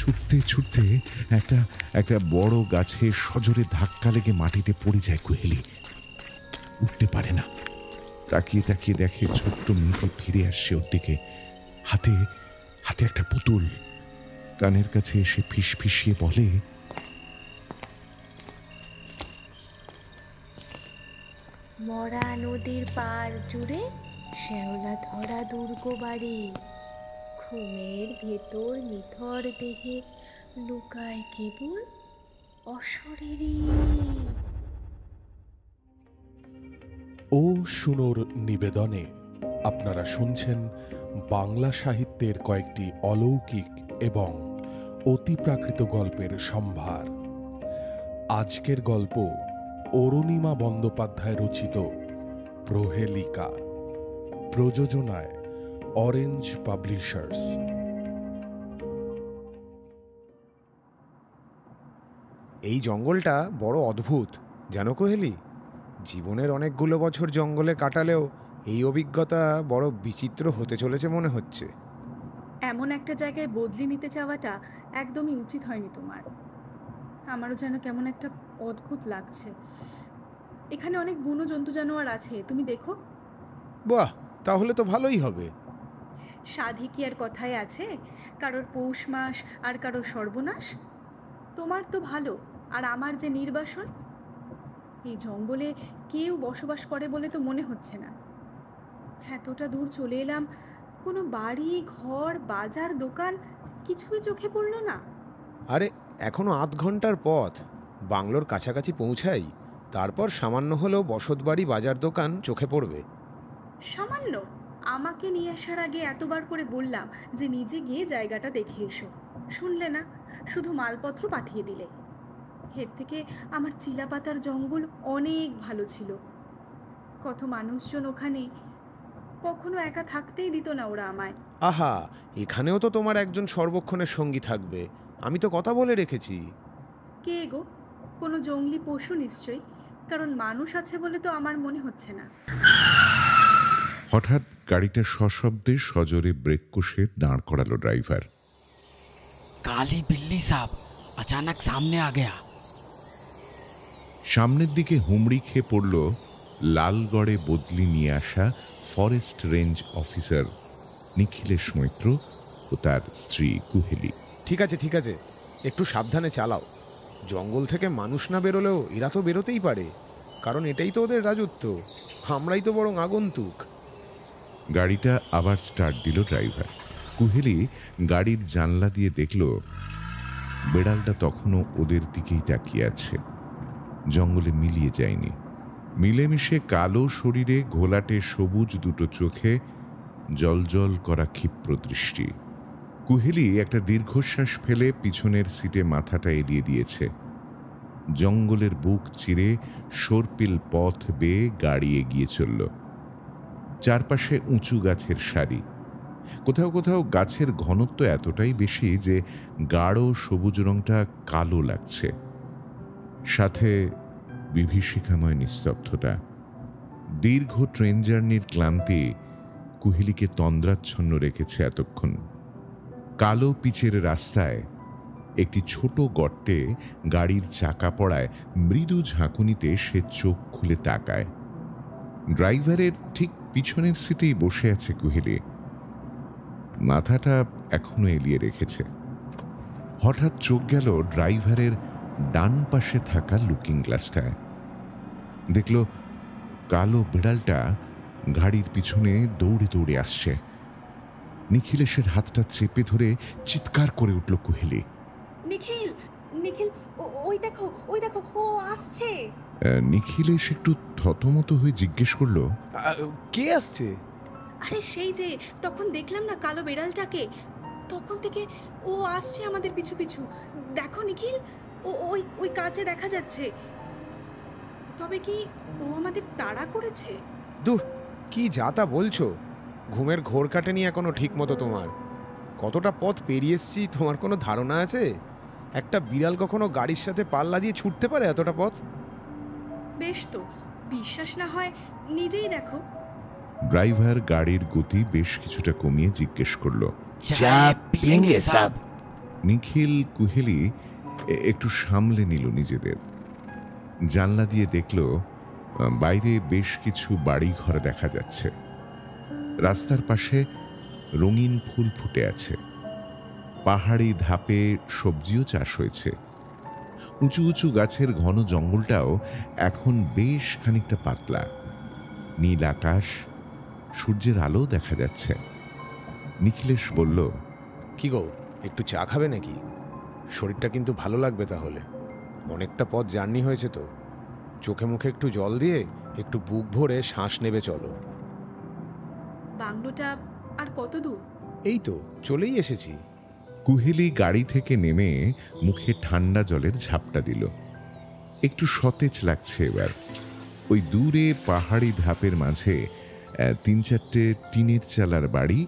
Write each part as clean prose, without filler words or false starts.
ছুটতে ছুটতে একটা একটা বড় গাছে সজোরে ধাক্কা লেগে মাটিতে পড়ে যায় কুহেলি। উঠতে পারে না। তাকিয়ে তাকিয়ে দেখে ছোট্ট মেয়েটি ফিরে আসছে ওর দিকে, হাতে হাতে একটা পুতুল। কানের কাছে এসে ফিসফিসিয়ে বলে, মরা নদীর পার জুড়ে শ্যাওলা ধরা দুর্গ বাড়ি, ঘুমের ভেতর নিথর দেহে লুকায় কেবল অশরীরী। ও শুনোর নিবেদনে আপনারা শুনছেন বাংলা সাহিত্যের কয়েকটি অলৌকিক এবং অতিপ্রাকৃত গল্পের সম্ভার। আজকের গল্প অরুণিমা বন্দ্যোপাধ্যায় রচিত প্রহেলিকা, প্রযোজনায় অরেঞ্জ পাবলিশার্স। এই জঙ্গলটা বড় অদ্ভুত জানো কোহেলি। জীবনের অনেকগুলো বছর জঙ্গলে কাটালেও এই অভিজ্ঞতা বড় বিচিত্র হতে চলেছে মনে হচ্ছে। এমন একটা জায়গায় বদলি নিতে চাওয়াটা একদমই উচিত হয়নি তোমার। আমারও যেন কেমন একটা অদ্ভুত লাগছে। এখানে অনেক বুনো জন্তু জানোয়ার আছে, তুমি দেখো। বাহ, তাহলে তো ভালোই হবে। সাধে কি আর কথায় আছে, কারোর পৌষ মাস আর কারোর সর্বনাশ। তোমার তো ভালো, আর আমার যে নির্বাসন। এই জঙ্গলে কেউ বসবাস করে বলে তো মনে হচ্ছে না। এতটা দূর চলে এলাম, কোনো বাড়ি ঘর বাজার দোকান কিছুই চোখে পড়লো না। আরে এখনো আধ ঘন্টার পথ, বাংলোর কাছাকাছি পৌঁছাই, তারপর সামান্য হলেও বসতবাড়ি বাজার দোকান চোখে পড়বে। সামান্য? আমাকে নিয়ে আসার আগে এতবার করে বললাম যে নিজে গিয়ে জায়গাটা দেখে এসো, শুনলে না, শুধু মালপত্র পাঠিয়ে দিলে। এর থেকে আমার চিলাপাতার জঙ্গল অনেক ভালো ছিল। কত মানুষজন ওখানে, কখনো একা থাকতেই দিত না ওরা আমায়। আহা, এখানেও তো তোমার একজন সর্বক্ষণের সঙ্গী থাকবে, আমি তো কথা বলে রেখেছি। কে গো? কোনো জঙ্গলি পশু নিশ্চয়ই, কারণ মানুষ আছে বলে তো আমার মনে হচ্ছে না। হঠাৎ গাড়িটা সশব্দে সজোরে ব্রেক কষে দাঁড় করালো ড্রাইভার। काली बिल्ली साहब अचानक सामने आ गया। সামনের দিকে হুমড়ি খেয়ে পড়ল লালগড়ে বদলি নিয়ে আসা forest range officer Nikhilesh Maitra ও তার স্ত্রী কুহেলি। ঠিক আছে ঠিক আছে, একটু সাবধানে চালাও। জঙ্গল থেকে মানুষ না বেরোলেও এরা তো বেরোতেই পারে, কারণ এটাই তো ওদের রাজত্ব, আমরাই তো বরং আগন্তুক। গাড়িটা আবার স্টার্ট দিল ড্রাইভার। কুহেলি গাড়ির জানলা দিয়ে দেখল বেড়ালটা তখনও ওদের দিকেই তাকিয়ে আছে, জঙ্গলে মিলিয়ে যায়নি। মিলেমিশে কালো শরীরে ঘোলাটে সবুজ দুটো চোখে জলজল করা ক্ষিপ্র দৃষ্টি। কুহেলি একটা দীর্ঘশ্বাস ফেলে পিছনের সিটে মাথাটা এলিয়ে দিয়েছে। জঙ্গলের বুক চিরে সর্পিল পথ বেয়ে গাড়ি এগিয়ে চলল। চারপাশে উঁচু গাছের সারি, কোথাও কোথাও গাছের ঘনত্ব এতটাই বেশি যে গাঢ় সবুজ রংটা কালো লাগছে, সাথে বিভীষিকাময় নিস্তব্ধতা। দীর্ঘ ট্রেন জার্নির ক্লান্তি কুহেলিকে তন্দ্রাচ্ছন্ন রেখেছে এতক্ষণ। কালো পিচের রাস্তায় একটি ছোট গর্তে গাড়ির চাকা পড়ায় মৃদু ঝাঁকুনিতে সে চোখ খুলে তাকায়। ড্রাইভারের ঠিক পিছনের সিটেই বসে আছে কুহেলি, মাথাটা এখনো এলিয়ে রেখেছে। হঠাৎ চোখ গেল ড্রাইভারের ডান পাশে থাকা লুকিং গ্লাসটায়। দেখল কালো বিড়ালটা গাড়ির পিছনে দৌড়ে দৌড়ে আসছে। নিখিলেশের হাতটা চেপে ধরে চিৎকার করে উঠল কুহেলি, নিখিল, নিখিল, ওই দেখো, ওই দেখো, ও আসছে। নিখিলেশ একটু থতমত হয়ে জিজ্ঞেস করলো, কে আসছে? আরে সেই যে তখন দেখলাম না কালো বিড়ালটাকে, তখন থেকে ও আসছে আমাদের পিছু পিছু। দেখো নিখিল, ওই ওই কাছে দেখা যাচ্ছে। তবে কি ও আমাদের তাড়া করেছে? দূর, কি যা তা বলছো? ঘুমের ঘোর কাটেনি এখনো ঠিক মতো তোমার। কতটা পথ পেরিয়ে এসছি তোমার কোনো ধারণা আছে? একটা বিড়াল কখনো গাড়ির সাথে পাল্লা দিয়ে ছুটতে পারে এতটা পথ? বেশ তো, বিশ্বাস না হয় নিজেই দেখো। ড্রাইভার গাড়ির গতি বেশ কিছুটা কমিয়ে জিজ্ঞেস করলো, चाय पियेंगे साहब? নিখিল কুহেলি একটু সামলে নিল নিজেদের। জানলা দিয়ে দেখল বাইরে বেশ কিছু বাড়ি ঘর দেখা যাচ্ছে। রাস্তার পাশে রঙিন ফুল ফুটে আছে। পাহাড়ি ধাপে সবজিও চাষ হয়েছে। উঁচু উঁচু গাছের ঘন জঙ্গলটাও এখন বেশ খানিকটা পাতলা। নীল আকাশ, সূর্যের আলো দেখা যাচ্ছে। নিখিলেশ বলল, কি গো, একটু চা খাবে নাকি? শরীরটা কিন্তু ভালো লাগবে তাহলে। অনেকটা পথ জার্নি হয়েছে তো। চোখে মুখে একটু জল দিয়ে একটু বুক ভরে শ্বাস নেবে চলো। বাংলোটা আর কত দূর? এই তো চলেই এসেছি। কুহেলি গাড়ি থেকে নেমে মুখে ঠান্ডা জলের ঝাপটা দিল। একটু সতেজ লাগছে এবার। ওই দূরে পাহাড়ি ধাপের মাঝে 3-4টে টিনের চালার বাড়ি,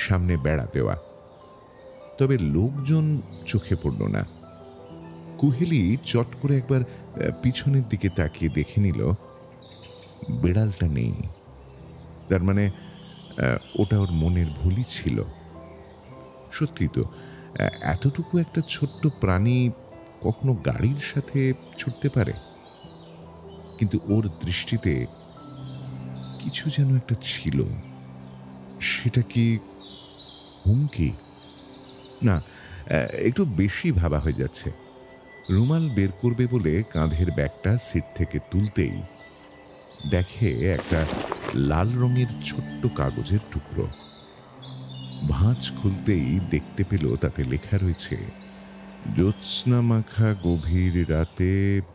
সামনে বেড়া দেওয়া। তবে লোকজন চোখে পড়ল না। কুহেলি চট করে একবার পিছনের দিকে তাকিয়ে দেখে নিল বেড়ালটা নেই। তার মানে ওটা ওর মনের ভুলই ছিল। সত্যি তো, এতটুকু একটা ছোট্ট প্রাণী কখনো গাড়ির সাথে ছুটতে পারে? কিন্তু ওর দৃষ্টিতে কিছু যেন একটা ছিল। সেটা কি হুমকি? না, একটু বেশি ভাবা হয়ে যাচ্ছে। রুমাল বের করবে বলে কাঁধের ব্যাগটা সিট থেকে তুলতেই দেখে একটা লাল রঙের ছোট্ট কাগজের টুকরো। ভাঁজ খুলতেই দেখতে পেল তাতে লেখা রয়েছে, জ্যোৎস্না মাখা গভীর রাতে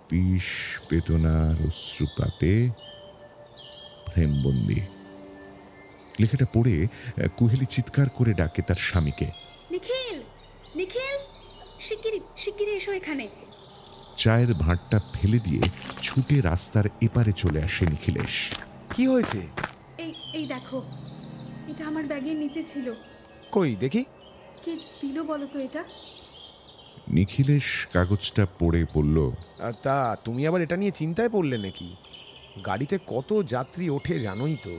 বিষ বেদনার অশ্রুপাতে প্রেমবন্দি। লেখাটা পড়ে কুহেলি চিৎকার করে ডাকে তার স্বামীকে। নিখিল, নিখিল, শিগগিরই শিগগিরই এসো এখানে। চায়ের ভাঁড়টা ফেলে দিয়ে ছুটে রাস্তার এপারে চলে আসে নিখিলেশ। কি হয়েছে? এই এই দেখো, এটা আমার ব্যাগের নিচে ছিল। কই দেখি। কে দিল বলো তো এটা? নিখিলেশ কাগজটা পড়ে বলল, তা তুমি আবার এটা নিয়ে চিন্তায় পড়লে নাকি? গাড়িতে কত যাত্রী ওঠে জানোই তো।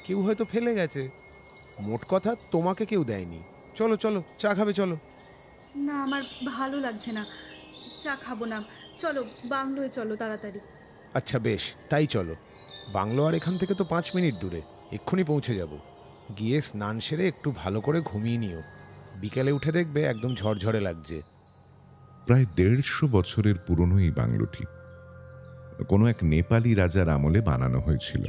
কেউ হয়তো ফেলে গেছে। মোট কথা তোমাকে কেউ দেয়নি। চলো চলো, চা খাবে চলো। না, আমার ভালো লাগছে না, চা খাবো না। চলো বাংলোয় চলো তাড়াতাড়ি। আচ্ছা বেশ, তাই চলো। বাংলো আর এখান থেকে তো 5 মিনিট দূরে, এক্ষুনি পৌঁছে যাব। গিয়ে স্নান সেরে একটু ভালো করে ঘুমিয়ে নিও। বিকেলে উঠে দেখবে একদম ঝরঝরে লাগছে। প্রায় 150 বছরের পুরনো এই বাংলোটি কোনো এক নেপালি রাজার আমলে বানানো হয়েছিল।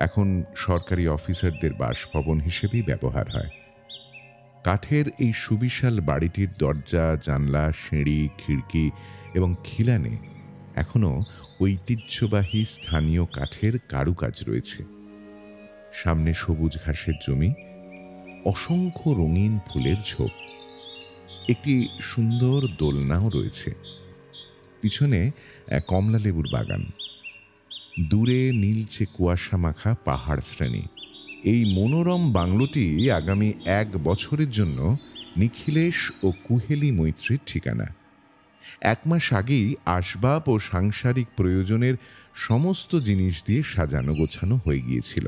এখন সরকারি অফিসারদের বাসভবন হিসেবেই ব্যবহার হয়। কাঠের এই সুবিশাল বাড়িটির দরজা, জানলা, সিঁড়ি, খিড়কি এবং খিলানে এখনো ঐতিহ্যবাহী স্থানীয় কাঠের কারুকাজ রয়েছে। সামনে সবুজ ঘাসের জমি, অসংখ্য রঙিন ফুলের ঝোপ। একটি সুন্দর দোলনাও রয়েছে। পিছনে কমলা লেবুর বাগান। দূরে নীলচে কুয়াশা মাখা পাহাড় শ্রেণী। এই মনোরম বাংলোটি আগামী 1 বছরের জন্য নিখিলেশ ও কুহেলি মৈত্রীর ঠিকানা। 1 মাস আগেই আসবাব ও সাংসারিক প্রয়োজনের সমস্ত জিনিস দিয়ে সাজানো গোছানো হয়ে গিয়েছিল।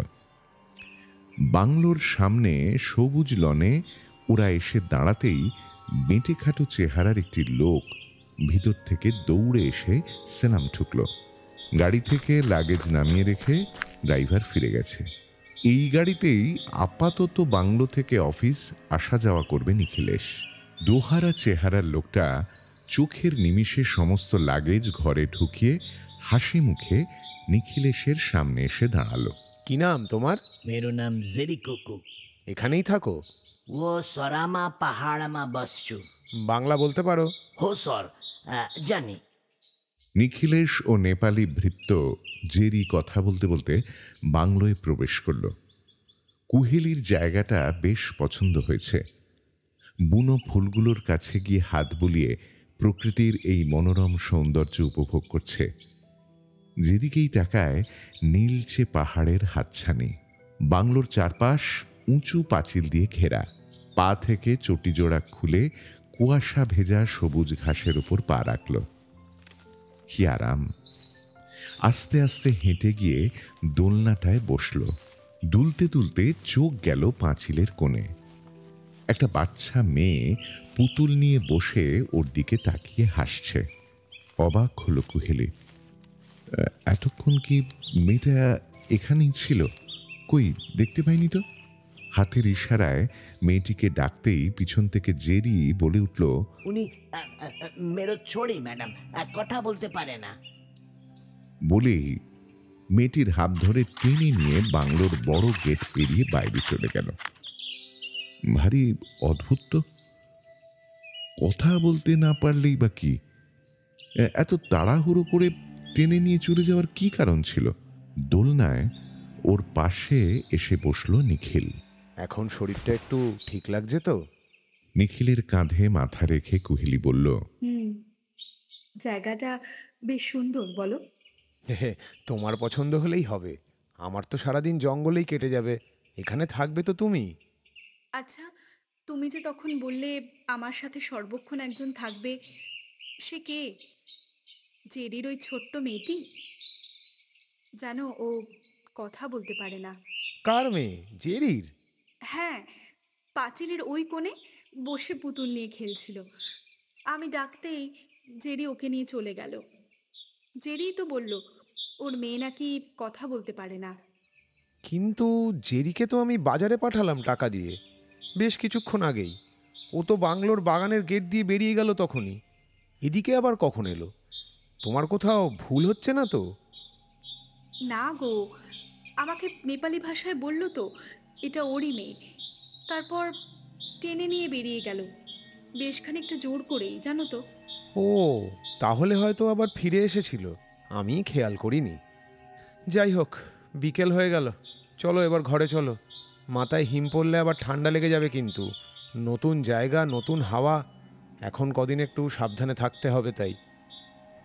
বাংলোর সামনে সবুজ লনে ওরা এসে দাঁড়াতেই বেঁটেখাটো চেহারার একটি লোক ভিতর থেকে দৌড়ে এসে সেলাম ঠুকল। গাড়ি থেকে লাগেজ নামিয়ে রেখে ড্রাইভার ফিরে গেছে। এই গাড়িতেই আপাতত বাংলো থেকে অফিস আসা যাওয়া করবে নিখিলেশ। দোহারা চেহারার লোকটা চোখের নিমিষে সমস্ত লাগেজ ঘরে ঢুকিয়ে হাসি মুখে নিখিলেশের সামনে এসে দাঁড়ালো। কি নাম তোমার? मेरो नाम जेरिकोको। এখানেই থাকো? वो सरामा पहाडमा बस्छु। বাংলা বলতে পারো? हो सर, जानी। নিখিলেশ ও নেপালি ভৃত্য জেরি কথা বলতে বলতে বাংলোয় প্রবেশ করল। কুহেলির জায়গাটা বেশ পছন্দ হয়েছে। বুনো ফুলগুলোর কাছে গিয়ে হাত বুলিয়ে প্রকৃতির এই মনোরম সৌন্দর্য উপভোগ করছে। যেদিকেই তাকায় নীলচে পাহাড়ের হাতছানি। বাংলোর চারপাশ উঁচু পাঁচিল দিয়ে ঘেরা। পা থেকে চটিজোড়া খুলে কুয়াশা ভেজা সবুজ ঘাসের উপর পা রাখল। কি আরাম! আস্তে আস্তে হেঁটে গিয়ে দোলনাটায় বসল। দুলতে দুলতে চোখ গেল পাঁচিলের কোণে। একটা বাচ্চা মেয়ে পুতুল নিয়ে বসে ওর দিকে তাকিয়ে হাসছে। অবাক হলো কুহেলি। এতক্ষণ কি মেয়েটা এখানেই ছিল? কই, দেখতে পাইনি তো। হাতের ইশারায় মেয়েটিকে ডাকতেই পিছন থেকে জেরি বলে উঠল, উনি মেরো ছোড়ি ম্যাডাম, কথা বলতে পারে না। বলেই মেয়েটির হাত ধরে টেনে নিয়ে বাংলোর বড় গেট পেরিয়ে বাইরে চলে গেল। ভারী অদ্ভুত তো, কথা বলতে না পারলেই বা কি, এত তাড়াহুড়ো করে টেনে নিয়ে চলে যাওয়ার কি কারণ ছিল? দোলনায় ওর পাশে এসে বসলো নিখিল। এখন শরীরটা একটু ঠিক লাগছে তো? নিখিলের কাঁধে মাথা রেখে কুহেলি বলল, জায়গাটা বেশ সুন্দর, বলো। তোমার পছন্দ হলেই হবে। আমার তো সারাদিন জঙ্গলেই কেটে যাবে, এখানে থাকবে তো তুমি। আচ্ছা, তুমি যে তখন বললে আমার সাথে সর্বক্ষণ একজন থাকবে, সে কে? জেরির ওই ছোট্ট মেয়েটি? জানো, ও কথা বলতে পারে না। কার মেয়ে? জেরির? হ্যাঁ, পাঁচিলের ওই কোণে বসে পুতুল নিয়ে খেলছিল। আমি ডাকতেই জেরি ওকে নিয়ে চলে গেল। জেরিই তো বলল ওর মেয়ে নাকি কথা বলতে পারে না। কিন্তু জেরিকে তো আমি বাজারে পাঠালাম টাকা দিয়ে, বেশ কিছুক্ষণ আগেই। ও তো বাংলোর বাগানের গেট দিয়ে বেরিয়ে গেল তখনই। এদিকে আবার কখন এলো? তোমার কোথাও ভুল হচ্ছে না তো? না গো, আমাকে নেপালি ভাষায় বলল তো এটা ওরই মেয়ে। তারপর টেনে নিয়ে বেরিয়ে গেল, বেশ খানিকটা জোর করেই, জানো তো। ও, তাহলে হয়তো আবার ফিরে এসেছিল, আমি খেয়াল করিনি। যাই হোক, বিকেল হয়ে গেল, চলো এবার ঘরে চলো। মাথায় হিম পড়লে আবার ঠান্ডা লেগে যাবে কিন্তু। নতুন জায়গা, নতুন হাওয়া, এখন কদিন একটু সাবধানে থাকতে হবে। তাই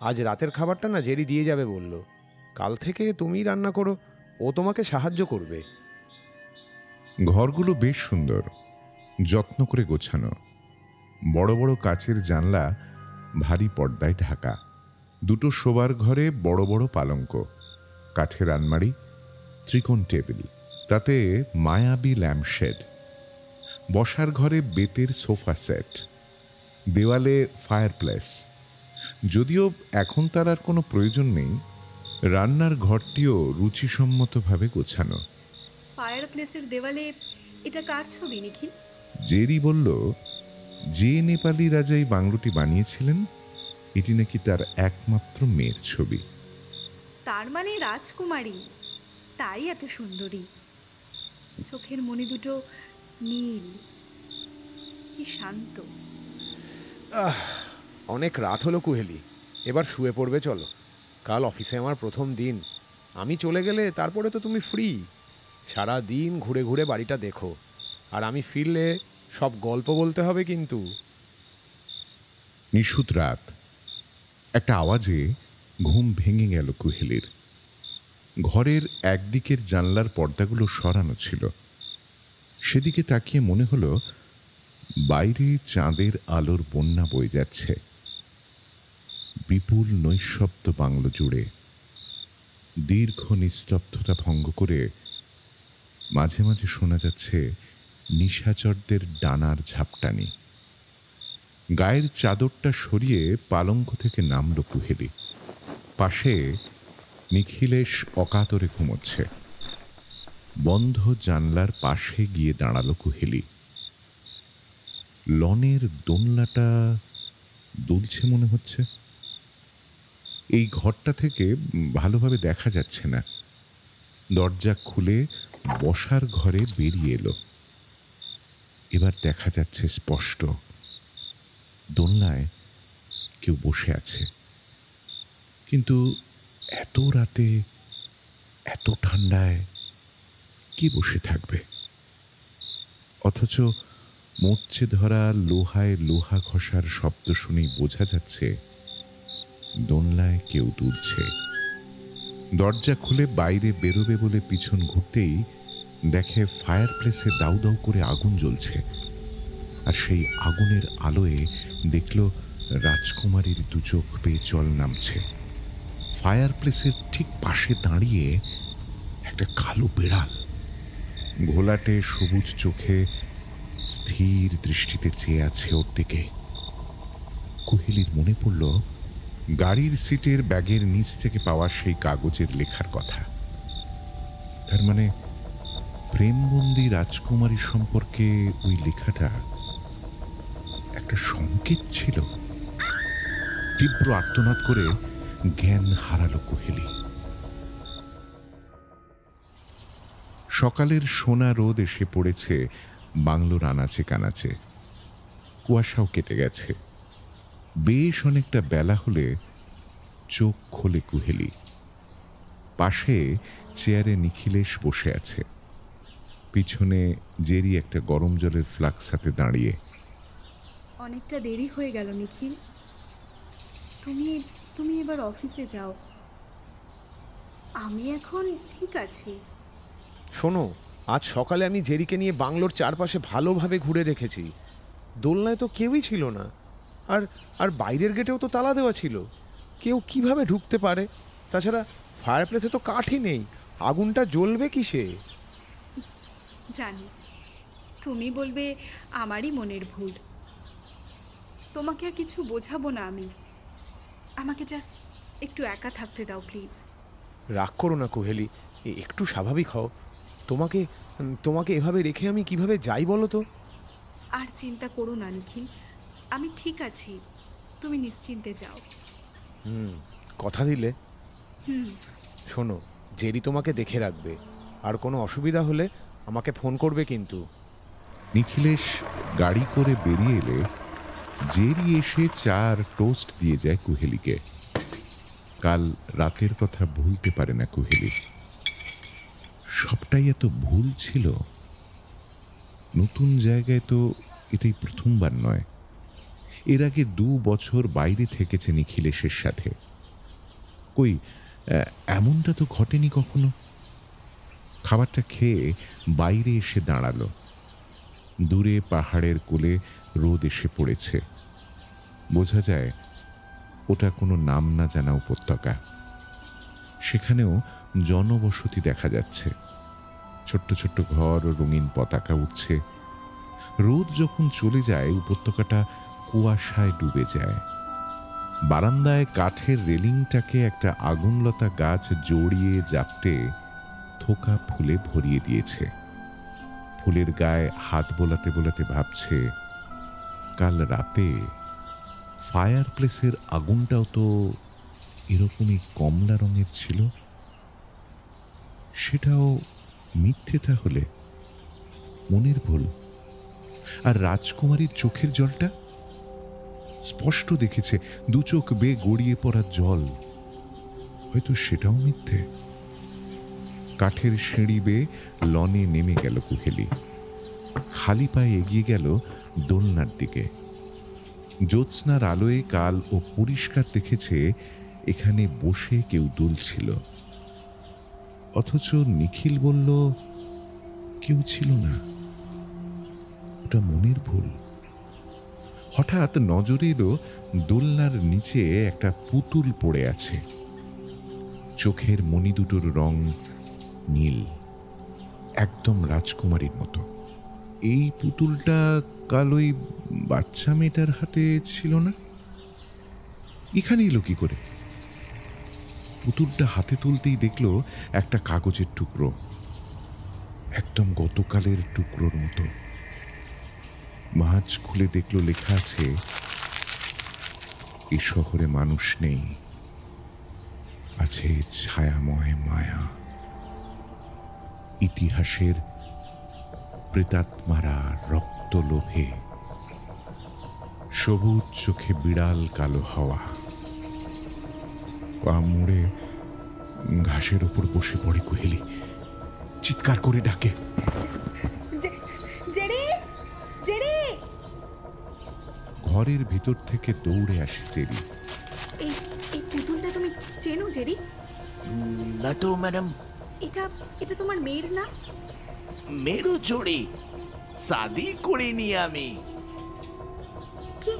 আজ রাতের খাবারটা না জেরি দিয়ে যাবে বলল। কাল থেকে তুমিই রান্না করো, ও তোমাকে সাহায্য করবে। ঘরগুলো বেশ সুন্দর, যত্ন করে গোছানো। বড় বড় কাচের জানলা ভারী পর্দায় ঢাকা। দুটো শোবার ঘরে বড় বড় পালঙ্ক, কাঠের আলমারি, ত্রিকোণ টেবিল, তাতে মায়াবী ল্যাম্পশেড। বসার ঘরে বেতের সোফা সেট, দেওয়ালে ফায়ারপ্লেস। যদিও এখন তার আর কোনো প্রয়োজন নেই, রান্নার ঘরটিও রুচিসম্মতভাবে গোছানো। ফায়ার প্লেসের দেওয়ালে এটা কার ছবি, নিখিল? জেরি বলল, যে নেপালি রাজা এই বাংলোটি বানিয়েছিলেন, এটি নাকি তার একমাত্র মেয়ের ছবি। তার মানে রাজকুমারী, তাই এত সুন্দরী। চোখের মনি দুটো নীল, কি শান্ত। অনেক রাত হলো কুহেলি, এবার শুয়ে পড়বে চলো। কাল অফিসে আমার প্রথম দিন। আমি চলে গেলে তারপরে তো তুমি ফ্রি। সারা দিন ঘুরে ঘুরে বাড়িটা দেখো, আর আমি ফিরলে সব গল্প বলতে হবে কিন্তু। নিশুত রাত। একটা আওয়াজে ঘুম ভেঙে গেল কুহেলির। ঘরের একদিকের জানলার পর্দাগুলো সরানো ছিল। সেদিকে তাকিয়ে মনে হলো বাইরে চাঁদের আলোর বন্যা বয়ে যাচ্ছে। বিপুল নৈঃশব্দ বাংলো জুড়ে। দীর্ঘ নিস্তব্ধতা ভঙ্গ করে মাঝে মাঝে শোনা যাচ্ছে নিশাচরদের ডানার ঝাপটানি। গায়ের চাদরটা সরিয়ে পালঙ্ক থেকে নামল কুহেলি। পাশে নিখিলেশ অকাতরে ঘুমোচ্ছে। বন্ধ জানলার পাশে গিয়ে দাঁড়ালো কুহেলি। লনের দোলনাটা দুলছে মনে হচ্ছে। এই ঘরটা থেকে ভালোভাবে দেখা যাচ্ছে না। দরজা খুলে বসার ঘরে বেরিয়ে এলো। এবার দেখা যাচ্ছে স্পষ্ট, দোলনায় কেউ বসে আছে। কিন্তু এত রাতে, এত ঠান্ডায় কি বসে থাকবে? অথচ মরচে ধরা লোহায় লোহা ঘষার শব্দ শুনেই বোঝা যাচ্ছে দোলনায় কেউ দুলছে। দরজা খুলে বাইরে বেরোবে বলে পিছন ঘুরতেই দেখে ফায়ার প্লেসে দাউ দাউ করে আগুন জ্বলছে। আর সেই আগুনের আলোয় দেখল রাজকুমারীর দু চোখ বেয়ে জল নামছে। ফায়ার প্লেসের ঠিক পাশে দাঁড়িয়ে একটা কালো বেড়াল, ঘোলাটে সবুজ চোখে স্থির দৃষ্টিতে চেয়ে আছে ওর দিকে। কুহেলির মনে পড়ল গাড়ির সিটের ব্যাগের নিচ থেকে পাওয়া সেই কাগজের লেখার কথা। তার মানে প্রেমবন্দি রাজকুমারী সম্পর্কে ওই লেখাটা একটা সংকেত ছিল। তীব্র আর্তনাদ করে জ্ঞান হারালো কুহেলি। সকালের সোনা রোদ এসে পড়েছে বাংলোর আনাচে কানাচে। কুয়াশাও কেটে গেছে। বেশ অনেকটা বেলা হলে চোখ খোলে কুহেলি। পাশে চেয়ারে নিখিলেশ বসে আছে, পিছনে জেরি একটা গরম জলের ফ্লাক্স হাতে দাঁড়িয়ে। অনেকটা দেরি হয়ে গেল নিখিল, তুমি তুমি এবার অফিসে যাও। আমি এখন ঠিক আছি। শোনো, আজ সকালে আমি জেরিকে নিয়ে বাংলোর চারপাশে ভালোভাবে ঘুরে দেখেছি। দোলনায় তো কেউই ছিল না, আর আর বাইরের গেটেও তো তালা দেওয়া ছিল। কেউ কিভাবে ঢুকতে পারে? তাছাড়া ফায়ার প্লেসে তো কাঠই নেই, আগুনটা জ্বলবে কিসে? জানি তুমি বলবে আমারই মনের ভুল। তোমাকে আর কিছু বোঝাবো না আমি। আমাকে জাস্ট একটু একা থাকতে দাও প্লিজ। রাগ করো না কুহেলি, একটু স্বাভাবিক হও। তোমাকে তোমাকে এভাবে রেখে আমি কিভাবে যাই বলো তো? আর চিন্তা করো না নিখিল, আমি ঠিক আছি, তুমি নিশ্চিন্তে যাও। কথা দিলে? শোনো, জেরি তোমাকে দেখে রাখবে, আর কোনো অসুবিধা হলে আমাকে ফোন করবে কিন্তু। নিখিলেশ গাড়ি করে বেরিয়ে এলে জেরি এসে চা আর টোস্ট দিয়ে যায় কুহেলিকে। কাল রাতের কথা ভুলতে পারে না কুহেলি। সবটাই এত ভুল ছিল। নতুন জায়গায় তো এটাই প্রথমবার নয়। এর আগে 2 বছর বাইরে থেকেছে নিখিলেশের সাথে। কই এমনটা তো ঘটেনি কখনো। খাবারটা খেয়ে বাইরে এসে দাঁড়ালো। দূরে পাহাড়ের কোলে রোদ এসে পড়েছে। বোঝা যায় ওটা কোনো নাম না জানা উপত্যকা। সেখানেও জনবসতি দেখা যাচ্ছে। ছোট্ট ছোট্ট ঘর ও রঙিন পতাকা উঠছে। রোদ যখন চলে যায় উপত্যকাটা কুয়াশায় ডুবে যায়। বারান্দায় কাঠের রেলিংটাকে একটা আগুনলতা গাছ জড়িয়ে জাপটে থোকা ফুলে ভরিয়ে দিয়েছে। ফুলের গায়ে হাত বোলাতে বোলাতে ভাবছে, কাল রাতে ফায়ার প্লেসের আগুনটাও তো এরকমই কমলা রঙের ছিল। সেটাও মিথ্যে তাহলে, মনের ভুল। আর রাজকুমারীর চোখের জলটা স্পষ্ট দেখেছে, 2 চোখ বেয়ে গড়িয়ে পড়া জল। হয়তো সেটাও মিথ্যে। কাঠের সিঁড়ি বেয়ে লনে নেমে গেল কুহেলি। খালি পায়ে এগিয়ে গেল দোলনার দিকে। জ্যোৎস্নার আলোয় কাল ও পরিষ্কার দেখেছে এখানে বসে কেউ দুলছিল। অথচ নিখিল বলল কেউ ছিল না, ওটা মনের ভুল। হঠাৎ নজরে এলো দোলনার নিচে একটা পুতুল পড়ে আছে। চোখের মণি দুটোর রং নীল, একদম রাজকুমারীর মতো। এই পুতুলটা কাল ওই বাচ্চা মেয়েটার হাতে ছিল না? এখানে এলো কি করে? পুতুলটা হাতে তুলতেই দেখলো একটা কাগজের টুকরো, একদম গতকালের টুকরোর মতো। মাছ খুলে দেখলো লেখা আছে, এ শহরে মানুষ নেই, আছে ছায়াময় মায়া। ইতিহাসের প্রেতাত্মারা রক্ত লোভে, সবুজ চোখে বিড়াল কালো হওয়া। পা মুড়ে ঘাসের উপর বসে পড়ে কুহেলি, চিৎকার করে ডাকে, জেরি, জেরি! ঘরের ভিতর থেকে দৌড়ে আসে জেরি। এই এই পুতুলটা তুমি চেনো জেরি? না তো ম্যাডাম। এটা এটা তোমার মেয়ের না? মেরু চড়ি, শাদি করিনি আমি। কি?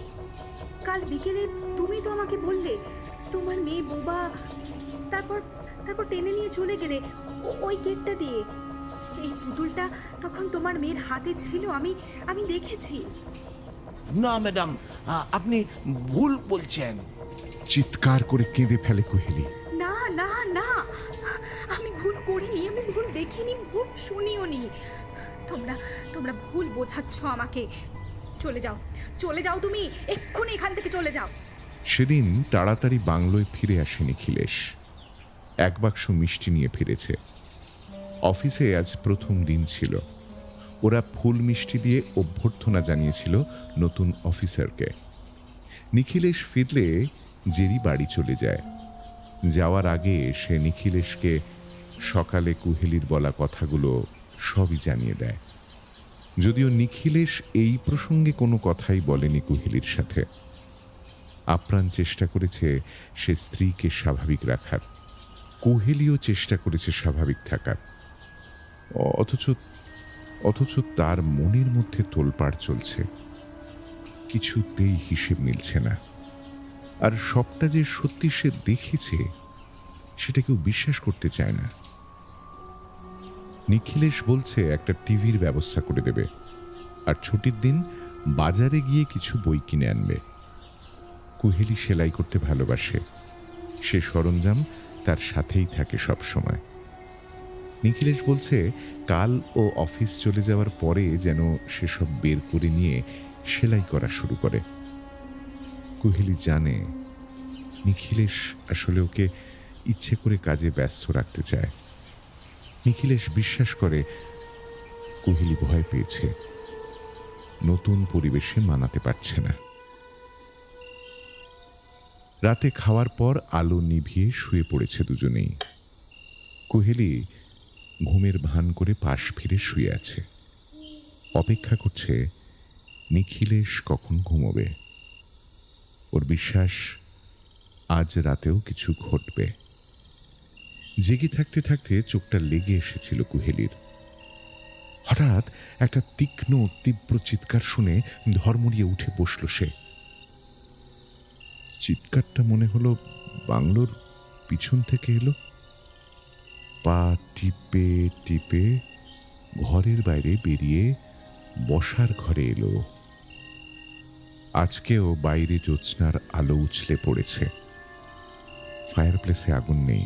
কাল বিকেলে তুমি তো আমাকে বললে তোমার মেয়ে বোবা, তারপর তারপর টেনে নিয়ে চলে গেলে ওই গেটটা দিয়ে। এই পুতুলটা তখন তোমার মেয়ের হাতে ছিল, আমি আমি দেখেছি। না ম্যাডাম, আপনি ভুল বলছেন। চিৎকার করে কেঁদে ফেলে কুহেলি। না না না, আমি ভুল করিনি, আমি ভুল দেখিনি, ভুল শুনিও নি। তোমরা তোমরা ভুল বোঝাচ্ছ আমাকে। চলে যাও, চলে যাও, তুমি এক্ষুনি এখান থেকে চলে যাও। সেদিন তাড়াতাড়ি বাংলোয় ফিরে আসে নিখিলেশ। এক বাক্স মিষ্টি নিয়ে ফিরেছে। অফিসে আজ প্রথম দিন ছিল। ওরা ফুল মিষ্টি দিয়ে অভ্যর্থনা জানিয়েছিল নতুন অফিসারকে। নিখিলেশ ফিরলে জেরি বাড়ি চলে যায়। যাওয়ার আগে সে নিখিলেশকে সকালে কুহেলির বলা কথাগুলো সবই জানিয়ে দেয়। যদিও নিখিলেশ এই প্রসঙ্গে কোনো কথাই বলেনি কুহেলির সাথে। আপ্রাণ চেষ্টা করেছে সে স্ত্রীকে স্বাভাবিক রাখার। কুহেলিও চেষ্টা করেছে স্বাভাবিক থাকার। অথচ তার মনের মধ্যে তোলপাড় চলছে। কিছুতেই হিসেব মিলছে না। আর সবটা যে সত্যি সে দেখেছে সেটা কেউ বিশ্বাস করতে চায় না। নিখিলেশ বলছে একটা টিভির ব্যবস্থা করে দেবে, আর ছুটির দিন বাজারে গিয়ে কিছু বই কিনে আনবে। কুহেলি সেলাই করতে ভালোবাসে। সে সরঞ্জাম তার সাথেই থাকে সব সময়। নিখিলেশ বলছে কাল ও অফিস চলে যাওয়ার পরে যেন সেসব বের করে নিয়ে সেলাই করা শুরু করে। কুহেলি জানে নিখিলেশ আসলে ওকে ইচ্ছে করে কাজে ব্যস্ত রাখতে চায়। নিখিলেশ বিশ্বাস করে কুহেলি ভয় পেয়েছে, নতুন পরিবেশে মানাতে পারছে না। রাতে খাওয়ার পর আলো নিভিয়ে শুয়ে পড়েছে দুজনেই। কুহেলি ঘুমের ভান করে পাশ ফিরে শুয়ে আছে, অপেক্ষা করছে নিখিলেশ কখন ঘুমোবে। ওর বিশ্বাস আজ রাতেও কিছু ঘটবে। জেগে থাকতে থাকতে চোখটা লেগে এসেছিল কুহেলির। হঠাৎ একটা তীক্ষ্ণ তীব্র চিৎকার শুনে ধর্মড়িয়ে উঠে বসল সে। চিৎকারটা মনে হলো বাংলোর পিছন থেকে এলো। পা টিপে টিপে ঘরের বাইরে বেরিয়ে বসার ঘরে এলো। আজকেও বাইরে জ্যোৎস্নার আলো উছলে পড়েছে। ফায়ার প্লেসে আগুন নেই,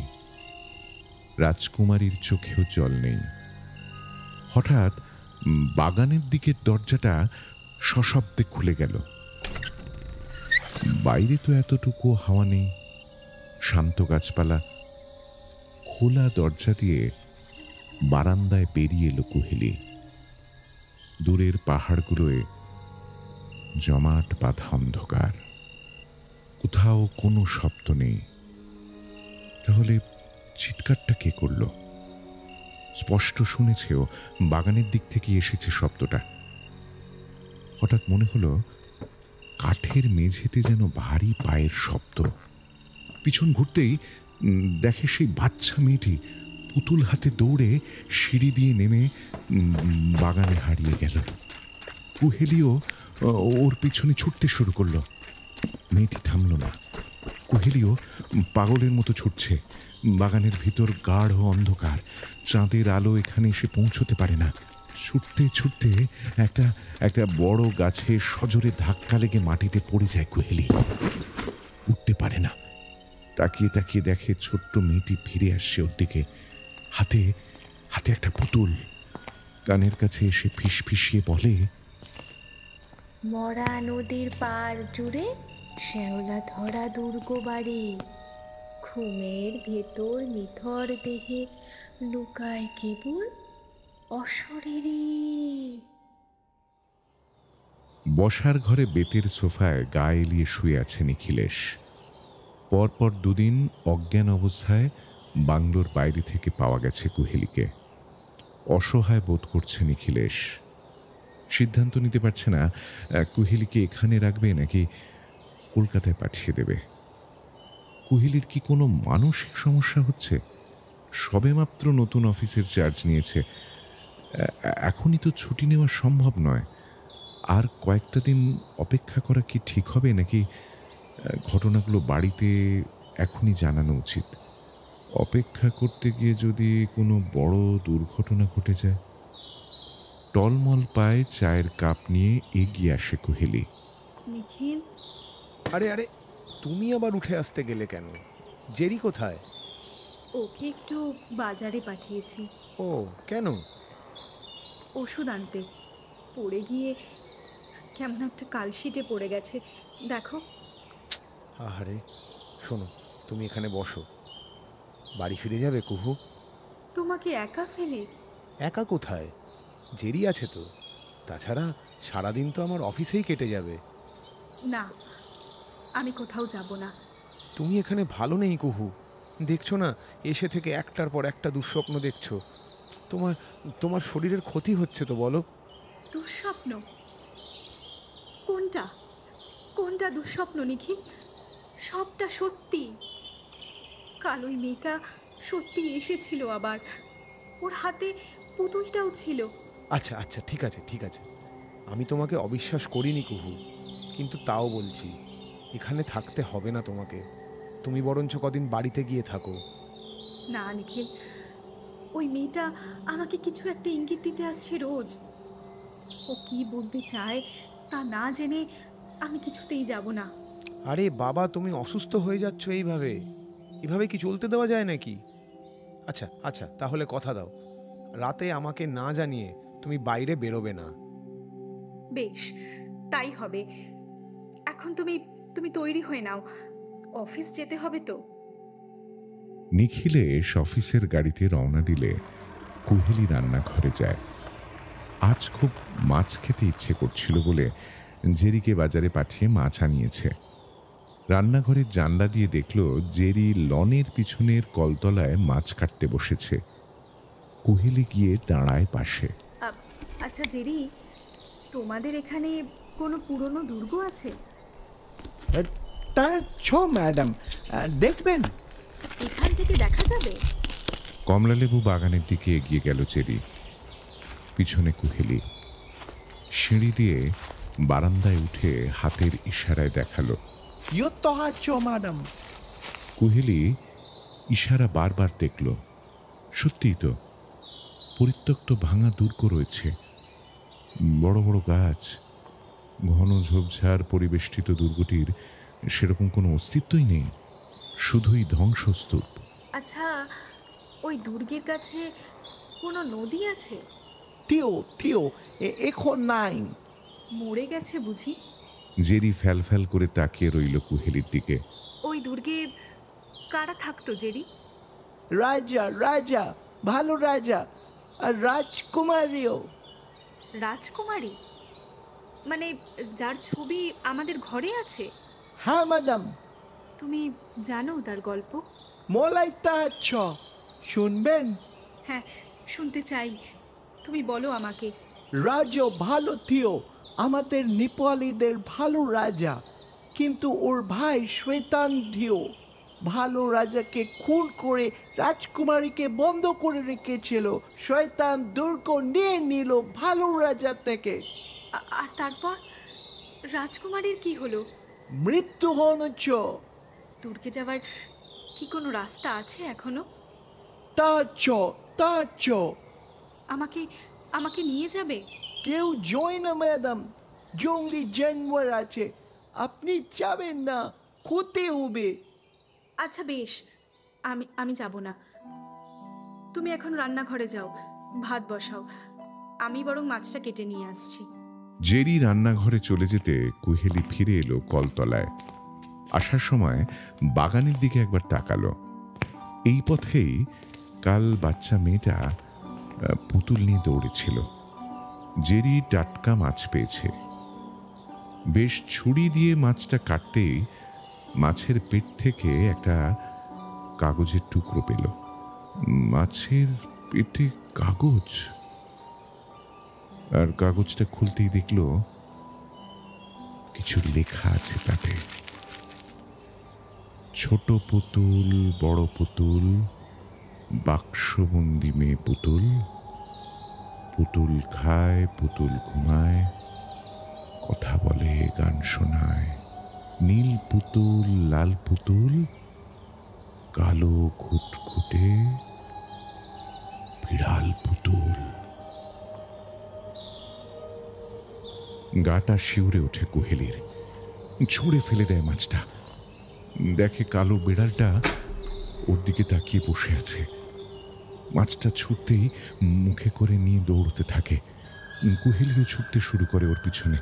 রাজকুমারীর চোখেও জল নেই। হঠাৎ বাগানের দিকের দরজাটা সশব্দে খুলে গেল। বাইরে তো এতটুকু হাওয়া নেই, শান্ত গাছপালা। খোলা দরজা দিয়ে বারান্দায় বেরিয়ে এলো কুহেলি। দূরের পাহাড়গুলোয় জমাট বাঁধা অন্ধকার, কোথাও কোনো শব্দ নেই। তাহলে চিৎকারটা কে করল? স্পষ্ট শুনেছেও বাগানের দিক থেকে এসেছে শব্দটা। হঠাৎ মনে হলো কাঠের মেঝেতে যেন ভারী পায়ের শব্দ। পিছন ঘুরতেই দেখে সেই বাচ্চা মেয়েটি পুতুল হাতে দৌড়ে সিঁড়ি দিয়ে নেমে বাগানে হারিয়ে গেল। কুহেলিও ওর পিছনে ছুটতে শুরু করলো। মেয়েটি থামল না। কুহেলিও পাগলের মতো ছুটছে। বাগানের ভিতর গাঢ় অন্ধকার, চাঁদের আলো এখানে এসে পৌঁছতে পারে না। ছুটতে ছুটতে একটা বড় গাছে সজোরে ধাক্কা লেগে মাটিতে পড়ে যায় কুহেলি। উঠতে পারে না। তাকিয়ে তাকিয়ে দেখে ছোট্ট মেয়েটি ফিরে আসছে ওর দিকে, হাতে হাতে একটা পুতুল। কানের কাছে এসে ফিসফিসিয়ে বলে, মরা নদীর পার জুড়ে শ্যাওলা ধরা দুর্গ বাড়ি, ঘুমের ভেতর নিথর দেহে লুকায় কেবল অশরীরী। বসার ঘরে বেতের সোফায় গা এলিয়ে শুয়ে আছে নিখিলেশ। পরপর দুদিন অজ্ঞান অবস্থায় বাংলোর বাইরে থেকে পাওয়া গেছে কুহেলিকে। অসহায় বোধ করছে নিখিলেশ। সিদ্ধান্ত নিতে পারছে না কুহেলিকে এখানে রাখবে নাকি কলকাতায় পাঠিয়ে দেবে। কুহেলির কি কোনো মানসিক সমস্যা হচ্ছে? সবেমাত্র নতুন অফিসের চার্জ নিয়েছে, এখনই তো ছুটি নেওয়া সম্ভব নয়। আর কয়েকটা দিন অপেক্ষা করা কি ঠিক হবে, নাকি ঘটনাগুলো বাড়িতে এখনই জানানো উচিত? অপেক্ষা করতে গিয়ে যদি কোনো বড় দুর্ঘটনা ঘটে যায়। টলমল পায়ে চায়ের কাপ নিয়ে এগিয়ে আসে কুহেলি। নিখিল, আরে আরে, তুমি আবার উঠে আসতে গেলে কেন? জেরি কোথায়? ওকে একটু বাজারে পাঠিয়েছি ও, কেন? ওষুধ আনতে। পড়ে গিয়ে কেমন একটা কালশিটে পড়ে গেছে, দেখো। আহারে, শোনো, তুমি এখানে বসো। বাড়ি ফিরে যাবে কুহু? তোমাকে একা ফেলে? একা কোথায়? জেরি আছে তো। তাছাড়া সারাদিন তো আমার অফিসেই কেটে যাবে। না, আমি কোথাও যাব না। তুমি এখানে ভালো নেই কুহু। দেখছো না, এসে থেকে একটার পর একটা দুঃস্বপ্ন দেখছো। তোমার তোমার শরীরের ক্ষতি হচ্ছে তো, বলো। দুঃস্বপ্ন? কোনটা কোনটা দুঃস্বপ্ন নিখিল? সবটা সত্যি। কাল ওই মেয়েটা সত্যি এসেছিল, আবার ওর হাতে পুতুলটাও ছিল। আচ্ছা আচ্ছা, ঠিক আছে ঠিক আছে, আমি তোমাকে অবিশ্বাস করিনি কুহু, কিন্তু তাও বলছি, এখানে থাকতে হবে না তোমাকে। তুমি বরঞ্চ কদিন বাড়িতে গিয়ে থাকো। না নিখিল, ওই মেয়েটা আমাকে কিছু একটা ইঙ্গিত দিতে আসছে রোজ। ও কি বলতে চায় তা না জেনে আমি কিছুতেই যাব না। আরে বাবা, তুমি অসুস্থ হয়ে যাচ্ছ এইভাবে। এভাবে কি চলতে দেওয়া যায় নাকি? আচ্ছা আচ্ছা, তাহলে কথা দাও, রাতে আমাকে না জানিয়ে তুমি বাইরে বেরোবে না। বেশ, তাই হবে। এখন তুমি তুমি তৈরি হয়ে নাও, অফিস যেতে হবে তো। নিখিলেশ অফিসের গাড়িতে রওনা দিলে কুহেলি রান্নাঘরে যায়। আজ খুব মাছ খেতে ইচ্ছে করছিল বলে জেরিকে বাজারে পাঠিয়ে মাছ আনিয়েছে। রান্নাঘরের জানলা দিয়ে দেখল জেরি লনের পিছনের কলতলায় মাছ কাটতে বসেছে। কুহেলি গিয়ে দাঁড়ায় পাশে। আচ্ছা জেরি, তোমাদের এখানে কোনো পুরনো দুর্গ আছে? তার ম্যাডাম, দেখবেন? এখান থেকে দেখা যাবে? কমলালেবু বাগানের দিকে এগিয়ে গেল জেরি, পিছনে কুহেলি। সিঁড়ি দিয়ে বারান্দায় উঠে হাতের ইশারায় দেখালো। ম্যাডাম। কুহেলি ইশারা বারবার দেখল। সত্যিই তো, পরিত্যক্ত ভাঙা দুর্গ রয়েছে। বড় বড় গাছ, ঘন ঝোপঝাড় পরিবেষ্টিত দুর্গটির সেরকম কোনো অস্তিত্বই নেই, শুধুই ধ্বংসস্তূপ। আচ্ছা, ওই দুর্গের কাছে কোনো নদী আছে? থিও এখন নাই। মরে গেছে বুঝি? জেরি ফ্যাল করে তাকিয়ে রইল কুহেলির দিকে। ওই দুর্গে কারা থাকতো জেরি? রাজা, ভালো রাজা, আর রাজকুমারীও। রাজকুমারী? মানে যার ছবি আমাদের ঘরে আছে? হ্যাঁ ম্যাডাম। তুমি জানো তার গল্প? মোলাইতা শুনবেন? হ্যাঁ, শুনতে চাই, তুমি বলো আমাকে। রাজা ভালো থিও, আমাদের নেপালিদের ভালো রাজা, কিন্তু ওর ভাই শয়তান থিও ভালো রাজাকে খুন করে রাজকুমারীকে বন্ধ করে রেখেছিল। শয়তান দুর্গ নিয়ে নিল ভালো রাজা থেকে। আর তারপর রাজকুমারীর কি হলো? মৃত্যু হনছ। দুর্গে যাওয়ার কি কোনো রাস্তা আছে এখনো? তা আমাকে আমাকে নিয়ে যাবে? কেউ জয় না ম্যাডাম, জঙ্গলি জানোয়ার আছে, আপনি যাবেন না, ক্ষতি হবে। আচ্ছা বেশ, আমি যাব না। তুমি এখন রান্নাঘরে যাও, ভাত বসাও, আমি বরং মাছটা কেটে নিয়ে আসছি। জেরি রান্নাঘরে চলে যেতে কুহেলি ফিরে এলো কলতলায়। আসার সময় বাগানের দিকে একবার তাকালো। এই পথেই কাল বাচ্চা মেয়েটা পুতুল নিয়ে দৌড়েছিল। জেরি টাটকা মাছ পেয়েছে। বেশ ছুরি দিয়ে মাছটা কাটতেই মাছের পেট থেকে একটা কাগজের টুকরো পেল। মাছের পেটে কাগজ, আর কাগজটা খুলতেই দেখল কিছু লেখা আছে তাতে। ছোট পুতুল, বড় পুতুল, বাক্সবন্দি মেয়ে পুতুল, পুতুল খায়, পুতুল ঘুমায়, কথা বলে, গান শোনায়, নীল পুতুল, লাল পুতুল, কালো ঘুটঘুটে বিড়াল পুতুল। গাটা শিউরে ওঠে কুহেলির। ছুঁড়ে ফেলে দেয় মাছটা। দেখে কালো বিড়ালটা ওর দিকে তাকিয়ে বসে আছে। মাছটা ছুটতেই মুখে করে নিয়ে দৌড়তে থাকে। কুহেলিও ছুটতে শুরু করে ওর পিছনে।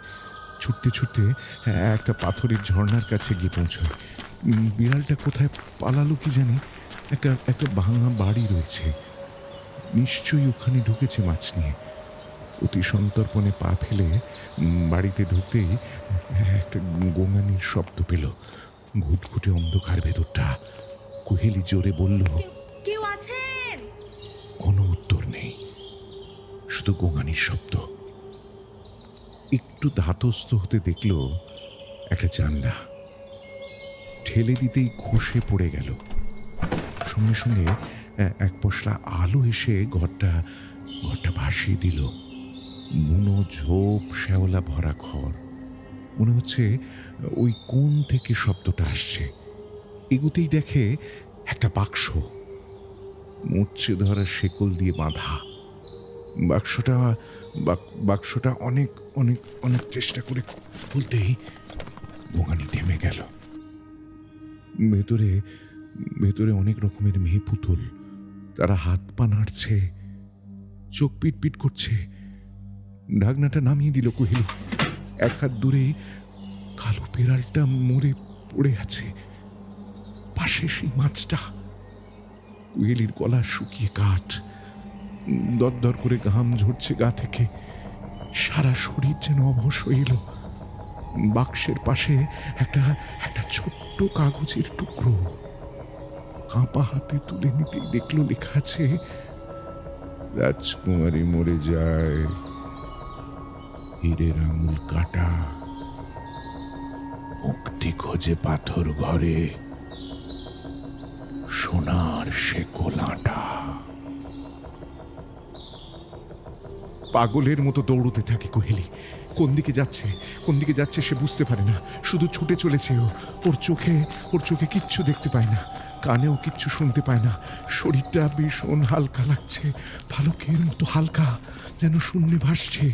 ছুটতে ছুটতে একটা পাথরের ঝর্ণার কাছে গিয়ে পৌঁছয়। বিড়ালটা কোথায় পালালো কি জানি। একটা ভাঙা বাড়ি রয়েছে, নিশ্চয়ই ওখানে ঢুকেছে মাছ নিয়ে। অতি সন্তর্পণে পা ফেলে বাড়িতে ঢুকতেই একটা গোঙানির শব্দ পেল। ঘুটঘুটে অন্ধকার ভেতরটা। কুহেলি জোরে বলল, কেউ আছেন? কোনো উত্তর নেই, শুধু গোঙানির শব্দ। একটু ধাতস্থ হতে দেখল একটা জানলা। ঠেলে দিতেই খসে পড়ে গেল। সঙ্গে সঙ্গে এক পশলা আলো এসে ঘরটা ভাসিয়ে দিল। বুনো ঝোপ শ্যাওলা ভরা ঘর। মনে হচ্ছে ওই কোণ থেকে শব্দটা আসছে। এগুতেই দেখে একটা বাক্স, মুচ্ছে ধরা শেকল দিয়ে বাঁধা। বাক্সটা অনেক অনেক অনেক চেষ্টা করে খুলতেই গোঙানি থেমে গেল। ভেতরে অনেক রকমের মেয়ে পুতুল। তারা হাত পা নাড়ছে, চোখ পিট করছে। ঢাকনাটা নামিয়ে দিল কুহেলি। এক হাত দূরেই কালো বিড়ালটা মরে পড়ে আছে। পাশে সেই মাছটা। কুহেলির গলা শুকিয়ে কাঠ। দরদর করে ঘাম ঝরছে গা থেকে। সারা শরীর যেন অবশ হয়ে এলো। বাক্সের পাশে একটা ছোট্ট কাগজের টুকরো। কাঁপা হাতে তুলে নিতেই দেখলো লেখা আছে, রাজকুমারী মরে যায়, হীরের আঙুল কাটা, মুক্তি খোঁজে পাথর ঘরে, সোনার শেকল আটা। পাগলের মতো দৌড়তে থাকে কুহেলি। কোন দিকে যাচ্ছে সে বুঝতে পারে না। শুধু ছুটে চলেছে ওর চোখে কিচ্ছু দেখতে পায় না, কানেও কিচ্ছু শুনতে পায় না। শরীরটা ভীষণ হালকা লাগছে, ভালুকের মতো হালকা, যেন শূন্যে ভাসছে।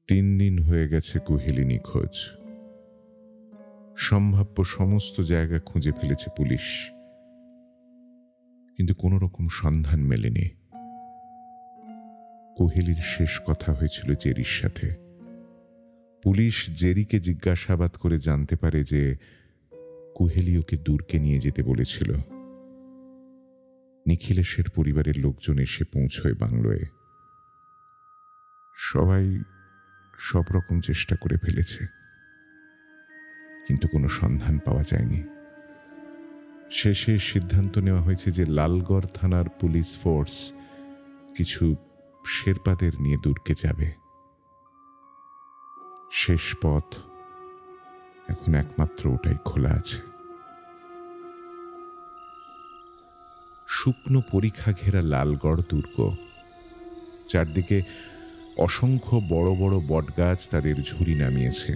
3 দিন হয়ে গেছে কুহেলি নিখোঁজ। সম্ভাব্য সমস্ত জায়গা খুঁজে ফেলেছে পুলিশ, কিন্তু কোনো রকম সন্ধান মেলেনি। কুহেলির শেষ কথা হয়েছিল জেরির সাথে। পুলিশ জেরিকে জিজ্ঞাসাবাদ করে জানতে পারে যে কুহেলি ওকে দূরকে নিয়ে যেতে বলেছিল। নিখিলেশের পরিবারের লোকজন এসে পৌঁছয় বাংলোয়। সবাই সব রকম চেষ্টা করে ফেলেছে, কিন্তু কোনো সন্ধান পাওয়া যায়নি। শেষে সিদ্ধান্ত নেওয়া হয়েছে যে লালগড় থানার পুলিশ ফোর্স কিছু শেরপাদের নিয়ে দূরকে যাবে। শেষ পথ এখন একমাত্র ওটাই খোলা আছে। শুকনো পরিখা ঘেরা লালগড় দুর্গ। চারদিকে অসংখ্য বড় বড় বটগাছ তাদের ঝুরি নামিয়েছে।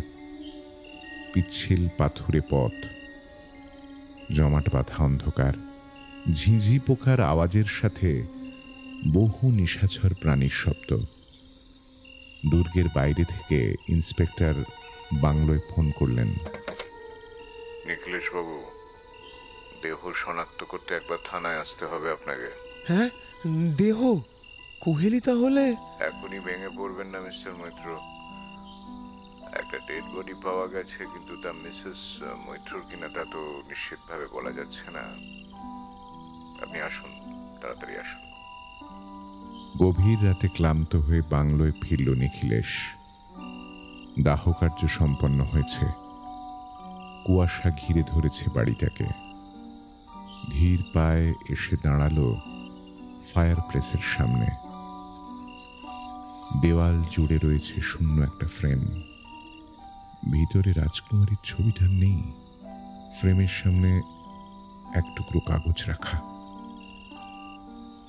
পিচ্ছিল পাথুরে পথ, জমাট বাঁধা অন্ধকার, ঝিঁঝি পোকার আওয়াজের সাথে বহু নিশাচর প্রাণীর শব্দ। দুর্গের বাইরে থেকে ইন্সপেক্টর বাংলোয় ফোন করলেন। নিখিলেশ বাবু, দেহ শনাক্ত করতে একবার থানায় আসতে হবে আপনাকে। হ্যাঁ, দেহ? কুহেলি তাহলে? এখনই ভেঙে পড়বেন না মিস্টার মৈত্র। একটা ডেড বডি পাওয়া গেছে, কিন্তু তা মিসেস মৈত্রর কিনা তা তো নিশ্চিতভাবে বলা যাচ্ছে না। আপনি আসুন, তাড়াতাড়ি আসুন। গভীর রাতে ক্লান্ত হয়ে বাংলোয় ফিরল নিখিলেশ। দাহকার্য সম্পন্ন হয়েছে। কুয়াশা ঘিরে ধরেছে বাড়িটাকে। ধীর পায়ে এসে দাঁড়ালো ফায়ার প্লেসের সামনে। দেওয়াল জুড়ে রয়েছে শূন্য একটা ফ্রেম। ভিতরে রাজকুমারীর ছবিটা নেই। ফ্রেমের সামনে এক টুকরো কাগজ রাখা।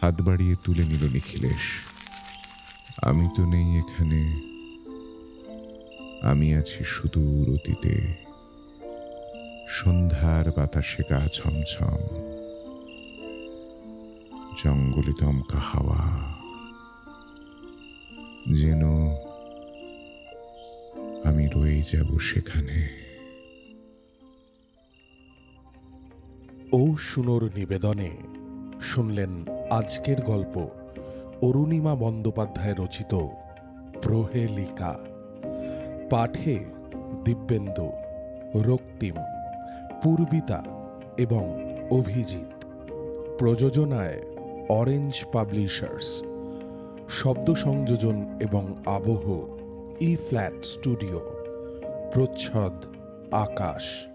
হাত বাড়িয়ে তুলে নিল নিখিলেশ। আমি তো নেই এখানে, আমি আছি সুদূর অতীতে, সন্ধ্যার বাতাসে গা ছমছম, জঙ্গলে দমকা হাওয়া, যেন আমি রয়ে যাব সেখানে। ও শুনোর নিবেদনে শুনলেন আজকের গল্প অরুণিমা বন্দ্যোপাধ্যায় রচিত প্রহেলিকা। পাঠে দিব্যেন্দু, রক্তিম, পূর্বিতা এবং অভিজিৎ। প্রযোজনায় অরেঞ্জ পাবলিশার্স। শব্দ সংযোজন এবং আবহ ই ফ্ল্যাট স্টুডিও। প্রচ্ছদ আকাশ।